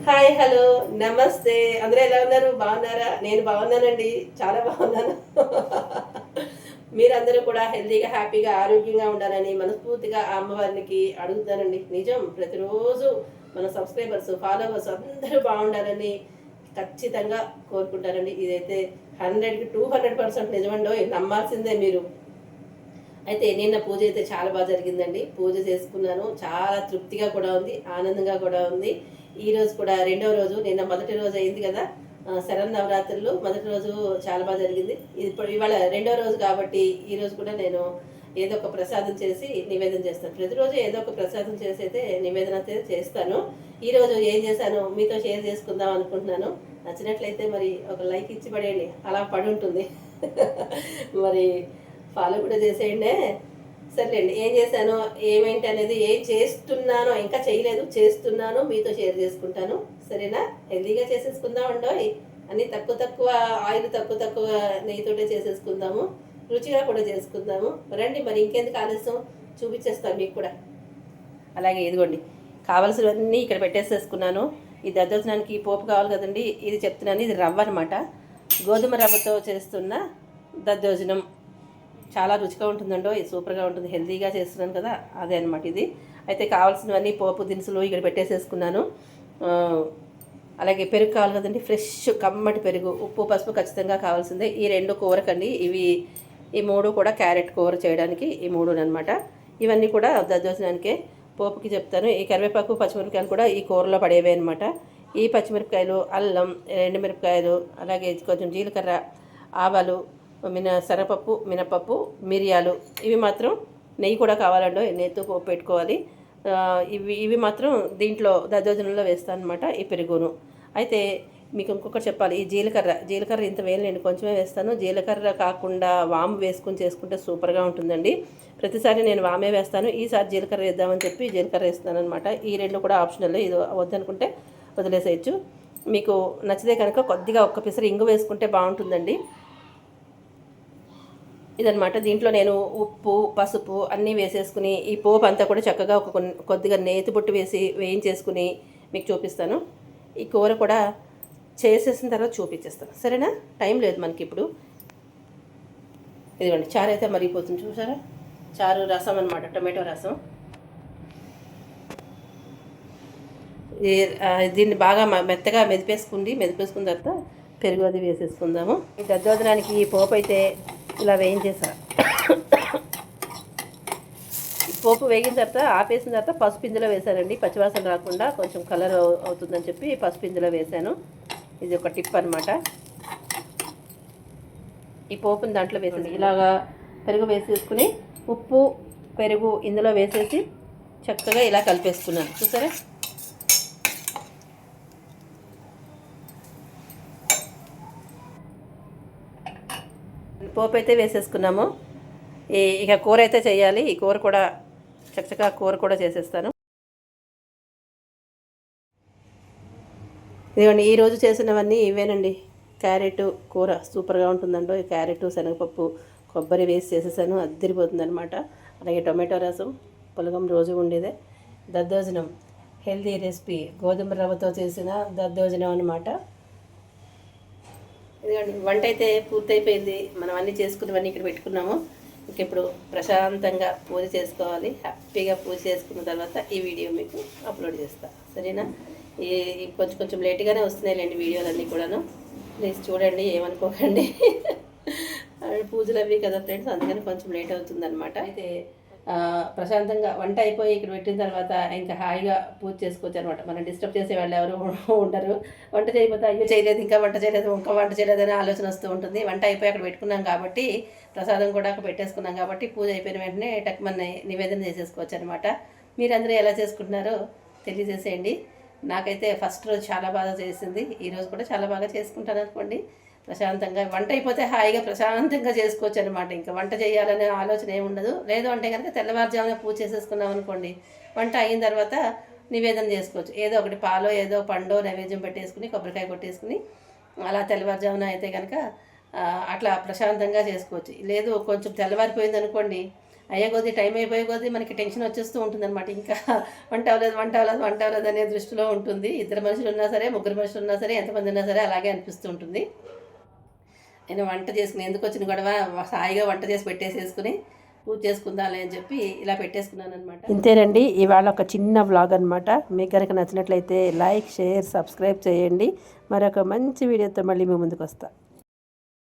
Hi hello నమస్తే. అందరూ ఎలా ఉన్నారు? బాగున్నారా? నేను బాగున్నానండి, చాలా బాగున్నాను. మీరందరూ కూడా హెల్తీగా హ్యాపీగా ఆరోగ్యంగా ఉండాలని మనస్ఫూర్తిగా ఆ అమ్మవారికి అడుగుతానండి. నిజం, ప్రతిరోజు మన సబ్స్క్రైబర్స్ ఫాలోవర్స్ అందరూ బాగుండాలని ఖచ్చితంగా కోరుకుంటారండి. ఇదైతే 100కి 200% నిజమండో, నమ్మాల్సిందే మీరు. అయితే నిన్న పూజ అయితే చాలా బాగా జరిగిందండి. పూజ చేసుకున్నాను, చాలా తృప్తిగా కూడా ఉంది, ఆనందంగా కూడా ఉంది. ఈ రోజు కూడా రెండవ రోజు, నిన్న మొదటి రోజు అయింది కదా శరన్నవరాత్రులు, మొదటి రోజు చాలా బాగా జరిగింది. ఇప్పుడు ఇవాళ రెండవ రోజు కాబట్టి ఈ రోజు కూడా నేను ఏదో ఒక ప్రసాదం చేసి నివేదన చేస్తాను. ప్రతిరోజు ఏదో ఒక ప్రసాదం చేసి అయితే నివేదన అయితే చేస్తాను. ఈరోజు ఏం చేశాను మీతో షేర్ చేసుకుందాం అనుకుంటున్నాను. నచ్చినట్లయితే మరి ఒక లైక్ ఇచ్చి పడేయండి, అలా పడి ఉంటుంది. మరి ఫాలో కూడా చేసేయండి. సర్లేండి, ఏం చేశానో ఏమేంటి అనేది, ఏం చేస్తున్నానో ఇంకా చేయలేదు, చేస్తున్నాను మీతో షేర్ చేసుకుంటాను. సరేనా? హెల్దీగా చేసేసుకుందాం అండి. అన్నీ తక్కువ తక్కువ ఆయిల్, తక్కువ తక్కువ నెయ్యితోటే చేసేసుకుందాము, రుచిగా కూడా చేసుకుందాము. రండి మరి, ఇంకెందుకు ఆలస్యం, చూపించేస్తాను మీకు కూడా. అలాగే ఇదిగోండి, కావాల్సినవన్నీ ఇక్కడ పెట్టేసేసుకున్నాను. ఈ దద్దోజనానికి పోపు కావాలి కదండి, ఇది చెప్తున్నాను. ఇది రవ్వ అనమాట, గోధుమ రవ్వతో చేస్తున్న దద్దోజనం. చాలా రుచిగా ఉంటుందండో, ఇది సూపర్గా ఉంటుంది. హెల్తీగా చేస్తున్నాను కదా, అదే అనమాట ఇది. అయితే కావాల్సినవన్నీ పోపు దినుసులు ఇక్కడ పెట్టేసేసుకున్నాను. అలాగే పెరుగు కావాలి కదండి, ఫ్రెష్ కమ్మటి పెరుగు, ఉప్పు పసుపు ఖచ్చితంగా కావాల్సిందే. ఈ రెండు కూరకండి ఇవి, ఈ మూడు కూడా క్యారెట్ కూర చేయడానికి ఈ మూడు అనమాట. ఇవన్నీ కూడా దద్దోజనానికే. పోపుకి చెప్తాను. ఈ కరివేపాకు పచ్చిమిరపకాయలు కూడా ఈ కూరలో పడేవే అనమాట. ఈ పచ్చిమిరపకాయలు, అల్లం, ఎండుమిరపకాయలు, అలాగే కొంచెం జీలకర్ర, ఆవాలు, శనగపప్పు, మినపప్పు, మిరియాలు, ఇవి మాత్రం నెయ్యి కూడా కావాలండో, నెయ్యితో పోపు పెట్టుకోవాలి. ఇవి మాత్రం దీంట్లో దద్దోజనంలో వేస్తాను అనమాట, ఈ పెరుగును. అయితే మీకు ఇంకొకటి చెప్పాలి, ఈ జీలకర్ర ఇంత వేయలేండి, కొంచెమే వేస్తాను. జీలకర్ర కాకుండా వాము వేసుకుని చేసుకుంటే సూపర్గా ఉంటుందండి. ప్రతిసారి నేను వామే వేస్తాను, ఈసారి జీలకర్ర వేద్దామని చెప్పి జీలకర్ర వేస్తాను అనమాట. ఈ రెండు కూడా ఆప్షనల్, ఇది వద్దనుకుంటే వదిలేసేయచ్చు. మీకు నచ్చితే కనుక కొద్దిగా ఒక్క పిసరు ఇంగు వేసుకుంటే బాగుంటుందండి. ఇదనమాట. దీంట్లో నేను ఉప్పు పసుపు అన్నీ వేసేసుకుని ఈ పోపు అంతా కూడా చక్కగా కొద్దిగా నేతి బొట్టు వేసి వేయించేసుకుని మీకు చూపిస్తాను. ఈ కూర కూడా చేసేసిన తర్వాత చూపించేస్తాను, సరేనా? టైం లేదు మనకి ఇప్పుడు. ఇదిగోండి, చారు అయితే మరిగిపోతుంది చూసారా. చారు రసం అనమాట, టొమాటో రసం. దీన్ని బాగా మెత్తగా మెదిపేసుకున్న తర్వాత పెరుగు అది వేసేసుకుందాము. ఈ దద్దోజనానికి ఈ పోపు అయితే ఇలా వేయించేసా. పోపు వేగిన తర్వాత ఆపేసిన తర్వాత పసుపు ఇందులో వేసానండి, పచ్చివాసన రాకుండా కొంచెం కలర్ అవుతుందని చెప్పి పసుపు ఇందులో వేసాను. ఇది ఒక టిప్ అనమాట. ఈ పోపుని దాంట్లో వేసేసి ఇలాగా పెరుగు వేసేసుకుని ఉప్పు పెరుగు ఇందులో వేసేసి చక్కగా ఇలా కలిపేసుకున్నాను చూసారా. పోపు అయితే వేసేసుకున్నాము. ఇక కూర అయితే చేయాలి. ఈ కూర కూడా చక్కగా కూర కూడా చేసేస్తాను. ఇదిగోండి, ఈరోజు చేసినవన్నీ ఇవేనండి. క్యారెట్ కూర సూపర్గా ఉంటుందండో. ఈ క్యారెట్ శనగపప్పు కొబ్బరి వేసి చేసేసాను, అద్దరిపోతుంది అనమాట. అలాగే టొమాటో రసం, పులగం రోజు ఉండేదే. దద్దోజనం హెల్తీ రెసిపీ, గోధుమ రవ్వతో చేసిన దద్దోజనం అనమాట. ఇదిగోండి, వంట అయితే పూర్తయిపోయింది. మనం అన్నీ చేసుకున్నవన్నీ ఇక్కడ పెట్టుకున్నాము. ఇంక ఇప్పుడు ప్రశాంతంగా పూజ చేసుకోవాలి. హ్యాపీగా పూజ చేసుకున్న తర్వాత ఈ వీడియో మీకు అప్లోడ్ చేస్తా, సరేనా? కొంచెం లేట్గానే వస్తున్నాయిలేండి వీడియోలన్నీ కూడాను. ప్లీజ్ చూడండి, ఏమనుకోకండి. పూజలు అవి కదా ఫ్రెండ్స్, అందుకని కొంచెం లేట్ అవుతుందన్నమాట. అయితే ప్రశాంతంగా వంట అయిపోయి ఇక్కడ పెట్టిన తర్వాత ఇంకా హాయిగా పూజ చేసుకోవచ్చు అనమాట. మనం డిస్టర్బ్ చేసే వాళ్ళు ఎవరు ఉండరు. వంట చేయకపోతే అయ్యో చేయలేదు, ఇంకా వంట చేయలేదు అనే ఆలోచన వస్తూ ఉంటుంది. వంట అయిపోయి అక్కడ పెట్టుకున్నాం కాబట్టి, ప్రసాదం కూడా అక్కడ పెట్టేసుకున్నాం కాబట్టి, పూజ అయిపోయిన వెంటనే టక్మన్న నివేదన చేసేసుకోవచ్చు అనమాట. మీరందరూ ఎలా చేసుకుంటున్నారో తెలియజేసేయండి. నాకైతే ఫస్ట్ రోజు చాలా బాగా చేసింది, ఈరోజు కూడా చాలా బాగా చేసుకుంటాను అనుకోండి. ప్రశాంతంగా వంట అయిపోతే హాయిగా ప్రశాంతంగా చేసుకోవచ్చు అనమాట. ఇంకా వంట చేయాలనే ఆలోచన ఏమి ఉండదు. లేదు అంటే కనుక తెల్లవారుజామున పూజ చేసేసుకున్నాం అనుకోండి, వంట అయిన తర్వాత నివేదన చేసుకోవచ్చు. ఏదో ఒకటి పాలో ఏదో పండో నైవేద్యం పెట్టేసుకుని కొబ్బరికాయ కొట్టేసుకుని అలా తెల్లవారుజామున అయితే కనుక అట్లా ప్రశాంతంగా చేసుకోవచ్చు. లేదు కొంచెం తెల్లవారిపోయింది అనుకోండి, అయ్యే కొద్దీ టైం అయిపోయే కొద్దీ మనకి టెన్షన్ వచ్చేస్తూ ఉంటుందన్నమాట. ఇంకా వంట అవ్వలేదు అనే దృష్టిలో ఉంటుంది. ఇద్దరు మనుషులు ఉన్నా సరే, ముగ్గురు మనుషులు ఉన్నా సరే, ఎంతమంది ఉన్నా సరే అలాగే అనిపిస్తూ ఉంటుంది. నేను వంట చేసుకుని ఎందుకు వచ్చిన గొడవ, హాయిగా వంట చేసి పెట్టేసేసుకుని పూజ చేసుకుందాంలే అని చెప్పి ఇలా పెట్టేసుకున్నాను అనమాట. ఇంతేనండి ఇవాళ ఒక చిన్న వ్లాగ్ అనమాట. మీకు కనుక నచ్చినట్లయితే లైక్, షేర్, సబ్స్క్రైబ్ చేయండి. మరొక మంచి వీడియోతో మళ్ళీ మీ ముందుకు వస్తా.